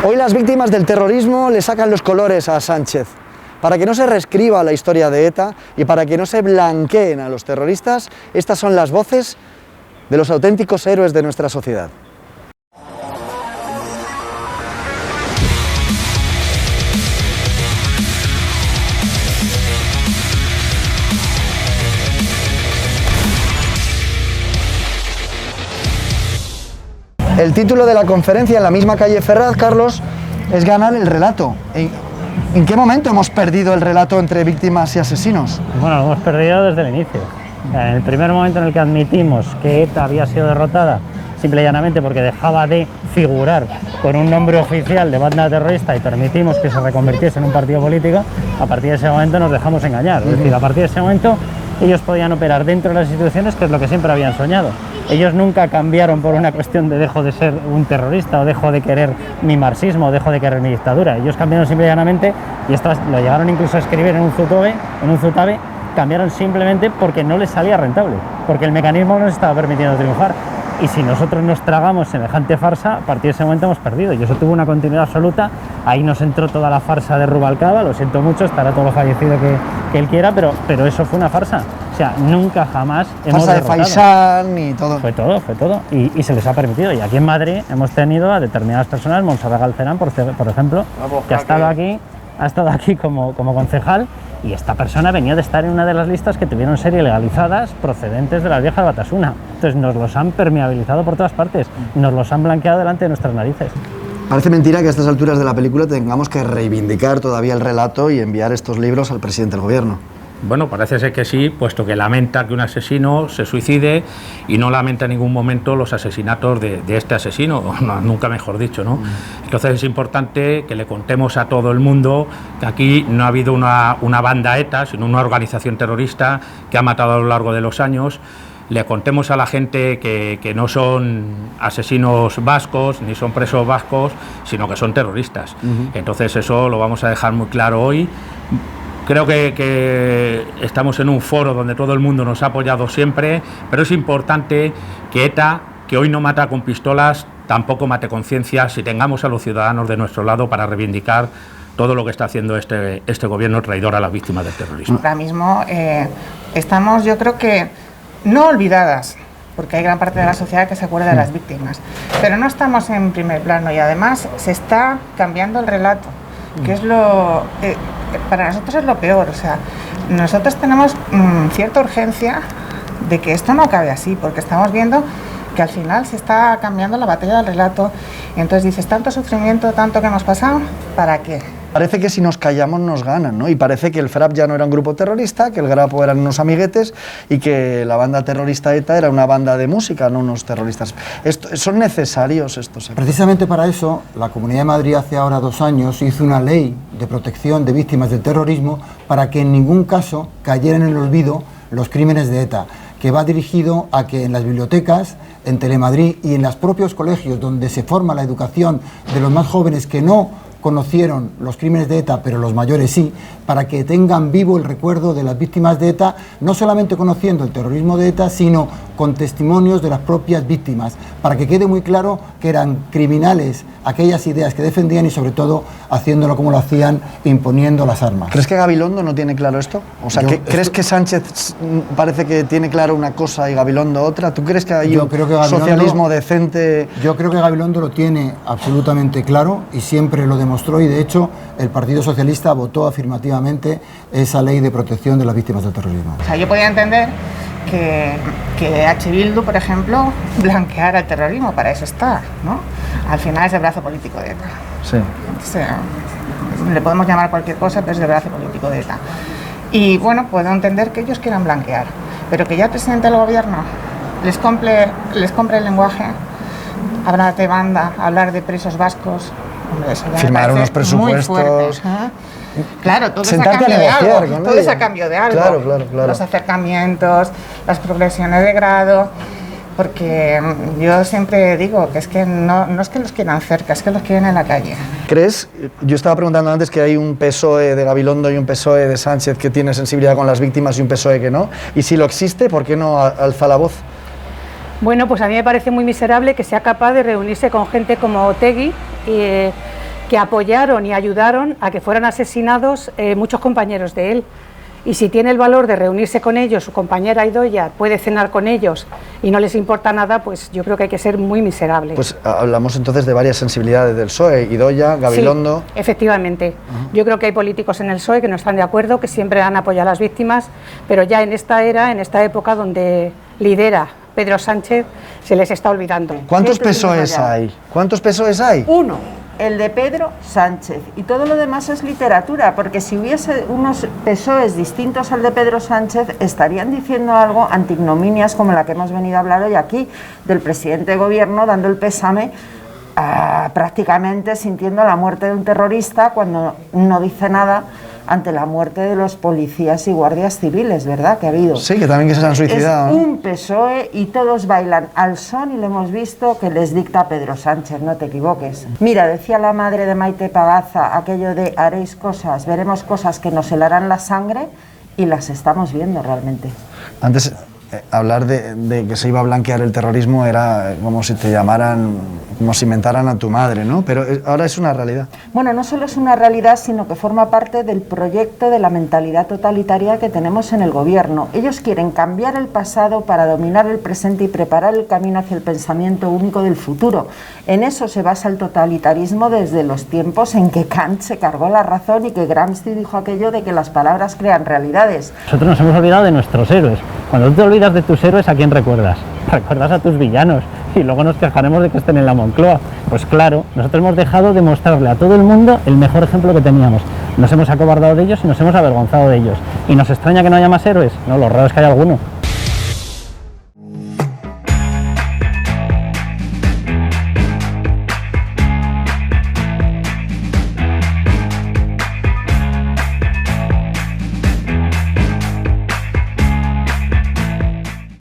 Hoy las víctimas del terrorismo le sacan los colores a Sánchez. Para que no se reescriba la historia de ETA y para que no se blanqueen a los terroristas, estas son las voces de los auténticos héroes de nuestra sociedad. El título de la conferencia en la misma calle Ferraz, Carlos, es ganar el relato. ¿En qué momento hemos perdido el relato entre víctimas y asesinos? Bueno, lo hemos perdido desde el inicio. En el primer momento en el que admitimos que ETA había sido derrotada, simple y llanamente porque dejaba de figurar con un nombre oficial de banda terrorista y permitimos que se reconvirtiese en un partido político, a partir de ese momento nos dejamos engañar. Es decir, a partir de ese momento ellos podían operar dentro de las instituciones, que es lo que siempre habían soñado. Ellos nunca cambiaron por una cuestión de dejo de ser un terrorista o dejo de querer mi marxismo o dejo de querer mi dictadura. Ellos cambiaron simple y llanamente, y esto lo llegaron incluso a escribir en un Zutabe, cambiaron simplemente porque no les salía rentable, porque el mecanismo no les estaba permitiendo triunfar. Y si nosotros nos tragamos semejante farsa, a partir de ese momento hemos perdido. Y eso tuvo una continuidad absoluta. Ahí nos entró toda la farsa de Rubalcaba, lo siento mucho, estará todo lo fallecido que él quiera, pero eso fue una farsa. O sea, nunca jamás hemos farsa derrotado. De Faisán y todo. Fue todo. Y se les ha permitido. Y aquí en Madrid hemos tenido a determinadas personas, Montserrat Galcerán, por ejemplo, que ha estado aquí como concejal, y esta persona venía de estar en una de las listas que tuvieron ser ilegalizadas procedentes de las viejas Batasuna. Entonces nos los han permeabilizado por todas partes, nos los han blanqueado delante de nuestras narices. Parece mentira que a estas alturas de la película tengamos que reivindicar todavía el relato y enviar estos libros al presidente del gobierno. Bueno, parece ser que sí, puesto que lamenta que un asesino se suicide y no lamenta en ningún momento los asesinatos de este asesino, nunca mejor dicho, ¿no? Entonces es importante que le contemos a todo el mundo que aquí no ha habido una banda ETA, sino una organización terrorista que ha matado a lo largo de los años. Le contemos a la gente que no son asesinos vascos, ni son presos vascos, sino que son terroristas. Entonces eso lo vamos a dejar muy claro hoy. Creo que estamos en un foro donde todo el mundo nos ha apoyado siempre, pero es importante que ETA, que hoy no mata con pistolas, tampoco mate con ciencias, y tengamos a los ciudadanos de nuestro lado para reivindicar todo lo que está haciendo este gobierno traidor a las víctimas del terrorismo. Ahora mismo estamos, yo creo que, no olvidadas, porque hay gran parte de la sociedad que se acuerda de las víctimas, pero no estamos en primer plano, y además se está cambiando el relato, que es para nosotros es lo peor. O sea, nosotros tenemos cierta urgencia de que esto no acabe así, porque estamos viendo que al final se está cambiando la batalla del relato, y entonces dices, tanto sufrimiento, tanto que hemos pasado, ¿para qué? Parece que si nos callamos nos ganan, ¿no? Y parece que el FRAP ya no era un grupo terrorista, que el Grapo eran unos amiguetes y que la banda terrorista ETA era una banda de música, no unos terroristas. ¿Son necesarios estos actos? Precisamente para eso, la Comunidad de Madrid hace ahora 2 años hizo una ley de protección de víctimas del terrorismo para que en ningún caso cayeran en el olvido los crímenes de ETA, que va dirigido a que en las bibliotecas, en Telemadrid y en los propios colegios donde se forma la educación de los más jóvenes que no conocieron los crímenes de ETA, pero los mayores sí, para que tengan vivo el recuerdo de las víctimas de ETA, no solamente conociendo el terrorismo de ETA, sino con testimonios de las propias víctimas, para que quede muy claro que eran criminales aquellas ideas que defendían y sobre todo haciéndolo como lo hacían, imponiendo las armas. ¿Crees que Gabilondo no tiene claro esto? O sea, ¿crees que Sánchez parece que tiene claro una cosa y Gabilondo otra? ¿Tú crees que hay un socialismo decente? Yo creo que Gabilondo lo tiene absolutamente claro y siempre lo demostró, y de hecho el Partido Socialista votó afirmativamente esa ley de protección de las víctimas del terrorismo. O sea, yo podía entender que H. Bildu, por ejemplo, blanqueara el terrorismo, para eso está, ¿no? Al final es el brazo político de ETA. Sí. O sea, le podemos llamar cualquier cosa, pero es el brazo político de ETA. Y bueno, puedo entender que ellos quieran blanquear, pero que ya el presidente del gobierno les compre el lenguaje, hablar de banda, hablar de presos vascos, hombre, eso ya firmar unos presupuestos. Muy fuerte, ¿eh? Claro, todo es a cambio de algo. Todo es a cambio de algo. Claro. Los acercamientos, las progresiones de grado. Porque yo siempre digo que es que no es que los quieran cerca, es que los quieren en la calle. ¿Crees? Yo estaba preguntando antes que hay un PSOE de Gabilondo y un PSOE de Sánchez que tiene sensibilidad con las víctimas y un PSOE que no. Y si lo existe, ¿por qué no alza la voz? Bueno, pues a mí me parece muy miserable que sea capaz de reunirse con gente como Otegi que apoyaron y ayudaron a que fueran asesinados muchos compañeros de él. Y si tiene el valor de reunirse con ellos, su compañera Idoia puede cenar con ellos y no les importa nada, pues yo creo que hay que ser muy miserable. Pues hablamos entonces de varias sensibilidades del PSOE, Idoia, Gabilondo... Sí, efectivamente. Yo creo que hay políticos en el PSOE que no están de acuerdo, que siempre han apoyado a las víctimas, pero ya en esta era, en esta época donde lidera Pedro Sánchez, se les está olvidando. ¿Cuántos PSOEs hay? ¿Cuántos PSOEs hay? Uno, el de Pedro Sánchez, y todo lo demás es literatura, porque si hubiese unos PSOEs distintos al de Pedro Sánchez, estarían diciendo algo antignominias como la que hemos venido a hablar hoy aquí, del presidente de gobierno dando el pésame, prácticamente sintiendo la muerte de un terrorista cuando no dice nada ante la muerte de los policías y guardias civiles, ¿verdad? Que ha habido. Sí, que también que se han suicidado. Es un PSOE y todos bailan al son y lo hemos visto que les dicta Pedro Sánchez, no te equivoques. Mira, decía la madre de Maite Pagaza aquello de haréis cosas, veremos cosas que nos helarán la sangre, y las estamos viendo realmente. Antes, hablar de que se iba a blanquear el terrorismo era como si te llamaran, como si inventaran a tu madre, ¿no? Pero ahora es una realidad. Bueno, no solo es una realidad, sino que forma parte del proyecto de la mentalidad totalitaria que tenemos en el gobierno. Ellos quieren cambiar el pasado para dominar el presente y preparar el camino hacia el pensamiento único del futuro. En eso se basa el totalitarismo desde los tiempos en que Kant se cargó la razón y que Gramsci dijo aquello de que las palabras crean realidades. Nosotros nos hemos olvidado de nuestros héroes. Cuando tú te olvidas de tus héroes, ¿a quién recuerdas? Recuerdas a tus villanos, y luego nos quejaremos de que estén en la Moncloa. Pues claro, nosotros hemos dejado de mostrarle a todo el mundo el mejor ejemplo que teníamos. Nos hemos acobardado de ellos y nos hemos avergonzado de ellos. ¿Y nos extraña que no haya más héroes? No, lo raro es que haya alguno.